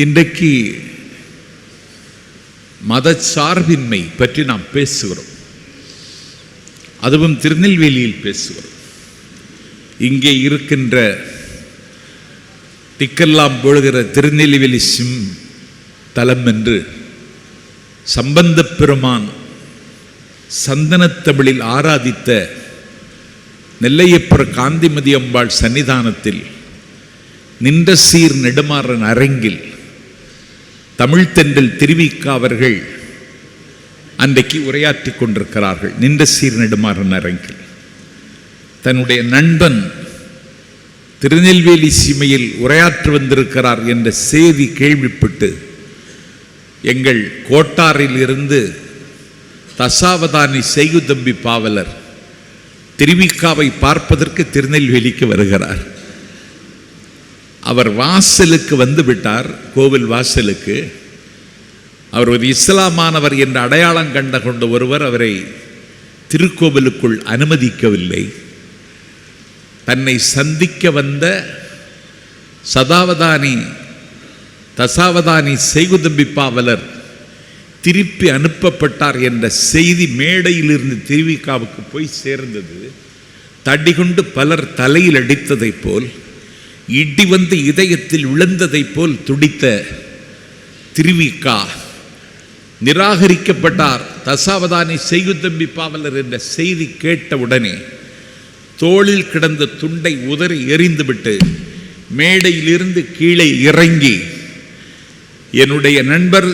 இன்றைக்கு மதச்சார்பின்மை பற்றி நாம் பேசுகிறோம். அதுவும் திருநெல்வேலியில் பேசுகிறோம். இங்கே இருக்கின்ற திக்கெல்லாம் போடுகிற திருநெல்வேலி தலம் என்று சம்பந்தப் பெருமான் சந்தனத்தமிழில் ஆராதித்த நெல்லையப்பர் காந்திமதி அம்பாள் சன்னிதானத்தில் நின்ற சீர் நெடுமாறன் அரங்கில் தமிழ்த்தென்றல் திருவிக்கா அவர்கள் அன்றைக்கு உரையாற்றி கொண்டிருக்கிறார்கள். நின்ற சீர் நெடுமாறன் அரங்கில் தன்னுடைய நண்பன் திருநெல்வேலி சீமையில் உரையாற்றி வந்திருக்கிறார் என்ற செய்தி கேள்விப்பட்டு எங்கள் கோட்டாரில் இருந்து தசாவதானி செய்குதம்பி பாவலர் திருவிக்காவை பார்ப்பதற்கு திருநெல்வேலிக்கு வருகிறார். அவர் வாசலுக்கு வந்து விட்டார். கோவில் வாசலுக்கு அவர் ஒரு இஸ்லாமானவர் என்ற அடையாளம் கண்ட கொண்ட ஒருவர் அவரை திருக்கோவிலுக்குள் அனுமதிக்கவில்லை. தன்னை சந்திக்க வந்த தசாவதானி செய்குதம்பி பாவலர் திருப்பி அனுப்பப்பட்டார் என்ற செய்தி மேடையிலிருந்து திருவிக்காவுக்கு போய் சேர்ந்தது. தடிகொண்டு பலர் தலையில் அடித்ததை போல், இடி வந்து இதயத்தில் விழுந்ததை போல் துடித்த திருவிக்கா நிராகரிக்கப்பட்டார். தசாவதானி செய்குதம்பி பாவலர் என்ற செய்தி கேட்டவுடனே தோளில் கிடந்த துண்டை உதறி எறிந்துவிட்டு மேடையிலிருந்து கீழே இறங்கி, என்னுடைய நண்பர்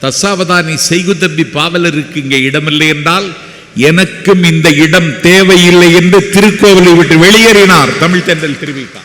தசாவதானி செய்குதம்பி பாவலருக்கு இங்கே இடமில்லை என்றால் எனக்கும் இந்த இடம் தேவையில்லை என்று திருக்கோவிலை விட்டு வெளியேறினார் தமிழ்த்தென்றல் திருவிக்கா.